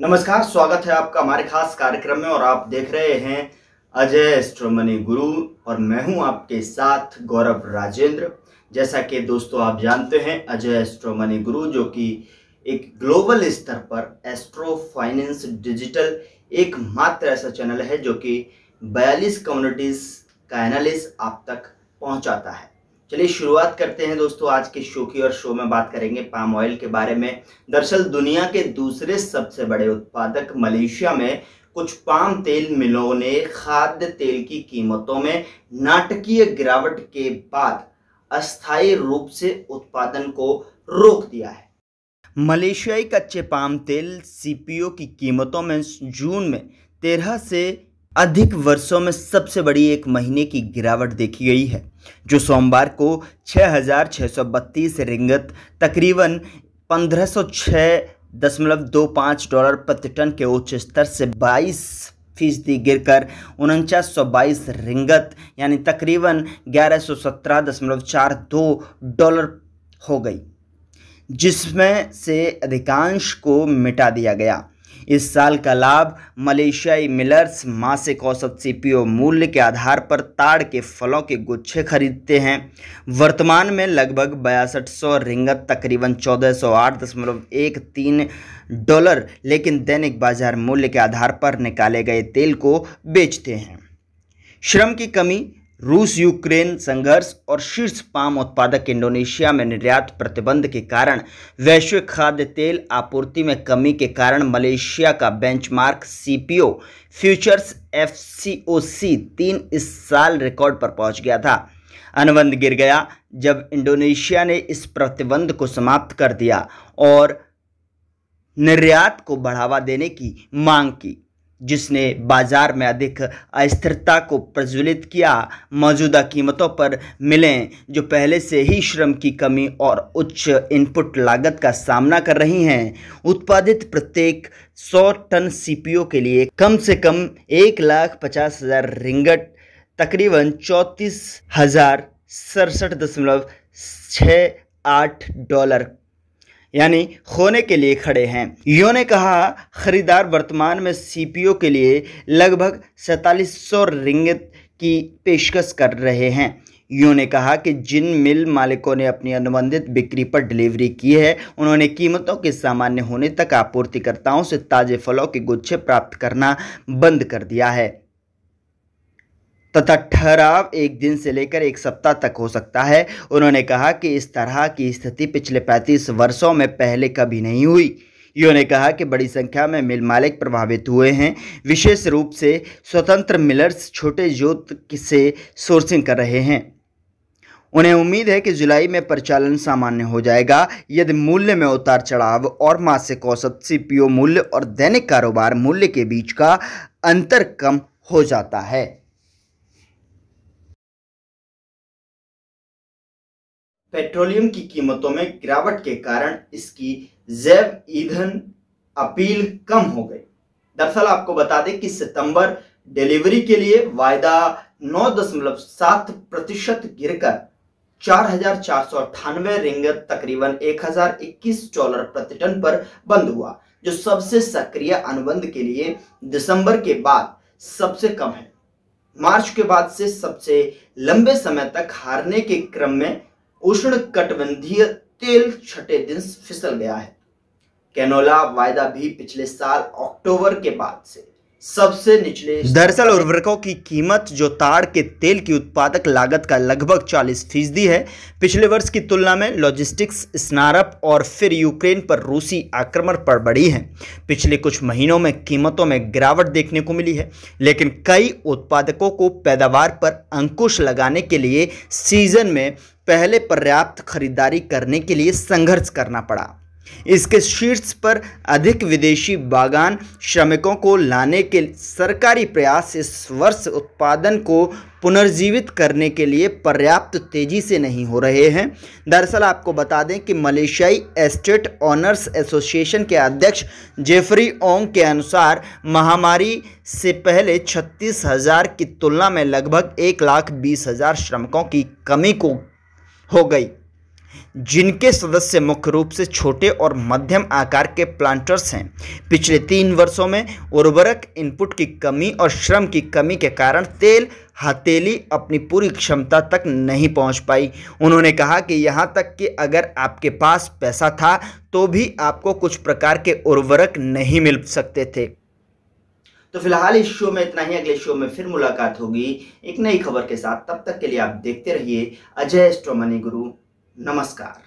नमस्कार, स्वागत है आपका हमारे खास कार्यक्रम में और आप देख रहे हैं अजय एस्ट्रो मनी गुरु और मैं हूं आपके साथ गौरव राजेंद्र। जैसा कि दोस्तों आप जानते हैं, अजय एस्ट्रो मनी गुरु जो कि एक ग्लोबल स्तर पर एस्ट्रो फाइनेंस डिजिटल एकमात्र ऐसा चैनल है जो कि 42 कम्युनिटीज का एनालिसिस आप तक पहुंचाता है। चलिए शुरुआत करते हैं दोस्तों आज के शो की। और शो में बात करेंगे पाम ऑयल के बारे में। दरअसल दुनिया के दूसरे सबसे बड़े उत्पादक मलेशिया में कुछ पाम तेल मिलों ने खाद्य तेल की कीमतों में नाटकीय गिरावट के बाद अस्थायी रूप से उत्पादन को रोक दिया है। मलेशियाई कच्चे पाम तेल सीपीओ की कीमतों में जून में 13 से अधिक वर्षों में सबसे बड़ी एक महीने की गिरावट देखी गई है, जो सोमवार को 6,632 रिंगत तकरीबन $1506.25 प्रति टन के उच्च स्तर से 22% गिरकर 4922 रिंगत यानी तकरीबन $1117.42 हो गई, जिसमें से अधिकांश को मिटा दिया गया। इस साल का लाभ मलेशियाई मिलर्स मासिक औसत सीपीओ मूल्य के आधार पर ताड़ के फलों के गुच्छे खरीदते हैं। वर्तमान में लगभग 6200 रिंगत तकरीबन $1408.13, लेकिन दैनिक बाजार मूल्य के आधार पर निकाले गए तेल को बेचते हैं। श्रम की कमी, रूस यूक्रेन संघर्ष और शीर्ष पाम उत्पादक इंडोनेशिया में निर्यात प्रतिबंध के कारण वैश्विक खाद्य तेल आपूर्ति में कमी के कारण मलेशिया का बेंचमार्क सीपीओ फ्यूचर्स FCOC 3 इस साल रिकॉर्ड पर पहुंच गया था। अनुबंध गिर गया जब इंडोनेशिया ने इस प्रतिबंध को समाप्त कर दिया और निर्यात को बढ़ावा देने की मांग की, जिसने बाजार में अधिक अस्थिरता को प्रज्वलित किया। मौजूदा कीमतों पर मिलें जो पहले से ही श्रम की कमी और उच्च इनपुट लागत का सामना कर रही हैं, उत्पादित प्रत्येक 100 टन सीपीओ के लिए कम से कम 1,50,000 रिंगट तकरीबन $34,067.68 यानी खोने के लिए खड़े हैं। यो ने कहा, खरीदार वर्तमान में सीपीओ के लिए लगभग 4700 रिंगत की पेशकश कर रहे हैं। यो ने कहा कि जिन मिल मालिकों ने अपनी अनुबंधित बिक्री पर डिलीवरी की है, उन्होंने कीमतों के सामान्य होने तक आपूर्तिकर्ताओं से ताजे फलों के गुच्छे प्राप्त करना बंद कर दिया है तथा ठहराव 1 दिन से लेकर 1 सप्ताह तक हो सकता है। उन्होंने कहा कि इस तरह की स्थिति पिछले 35 वर्षों में पहले कभी नहीं हुई। यो ने कहा कि बड़ी संख्या में मिल मालिक प्रभावित हुए हैं, विशेष रूप से स्वतंत्र मिलर्स छोटे जोत से सोर्सिंग कर रहे हैं। उन्हें उम्मीद है कि जुलाई में परिचालन सामान्य हो जाएगा यदि मूल्य में उतार चढ़ाव और मासिक औसत सीपीओ मूल्य और दैनिक कारोबार मूल्य के बीच का अंतर कम हो जाता है। पेट्रोलियम की कीमतों में गिरावट के कारण इसकी जैव ईंधन अपील कम हो गई। दरअसल आपको बता दें कि सितंबर डिलीवरी के लिए वायदा 9.7% गिरकर 4,498 रिंगत तकरीबन $1,021 प्रति टन पर बंद हुआ, जो सबसे सक्रिय अनुबंध के लिए दिसंबर के बाद सबसे कम है। मार्च के बाद से सबसे लंबे समय तक हारने के क्रम में उष्णकटिबंधीय तेल छठे दिन फिसल गया है। कैनोला वायदा भी पिछले साल अक्टूबर के बाद से सबसे निचले। दरअसल उर्वरकों की कीमत, जो ताड़ के तेल की उत्पादक लागत का लगभग 40% है, पिछले वर्ष की तुलना में लॉजिस्टिक्स, स्नारप और फिर यूक्रेन पर रूसी आक्रमण पर बढ़ी है। पिछले कुछ महीनों में कीमतों में गिरावट देखने को मिली है, लेकिन कई उत्पादकों को पैदावार पर अंकुश लगाने के लिए सीजन में पहले पर्याप्त खरीदारी करने के लिए संघर्ष करना पड़ा। इसके शीर्ष पर अधिक विदेशी बागान श्रमिकों को लाने के सरकारी प्रयास इस वर्ष उत्पादन को पुनर्जीवित करने के लिए पर्याप्त तेजी से नहीं हो रहे हैं। दरअसल आपको बता दें कि मलेशियाई एस्टेट ऑनर्स एसोसिएशन के अध्यक्ष जेफरी ओंग के अनुसार महामारी से पहले 36,000 की तुलना में लगभग 1,20,000 श्रमिकों की कमी हो गई। जिनके सदस्य मुख्य रूप से छोटे और मध्यम आकार के प्लांटर्स हैं। पिछले 3 वर्षों में उर्वरक इनपुट की कमी और श्रम की कमी के कारण तेल हथेली अपनी पूरी क्षमता तक नहीं पहुंच पाई। उन्होंने कहा कि यहां तक कि अगर आपके पास पैसा था तो भी आपको कुछ प्रकार के उर्वरक नहीं मिल सकते थे। तो फिलहाल इस शो में इतना ही। अगले शो में फिर मुलाकात होगी एक नई खबर के साथ। तब तक के लिए आप देखते रहिए अजय एस्ट्रो मनी गुरु। नमस्कार।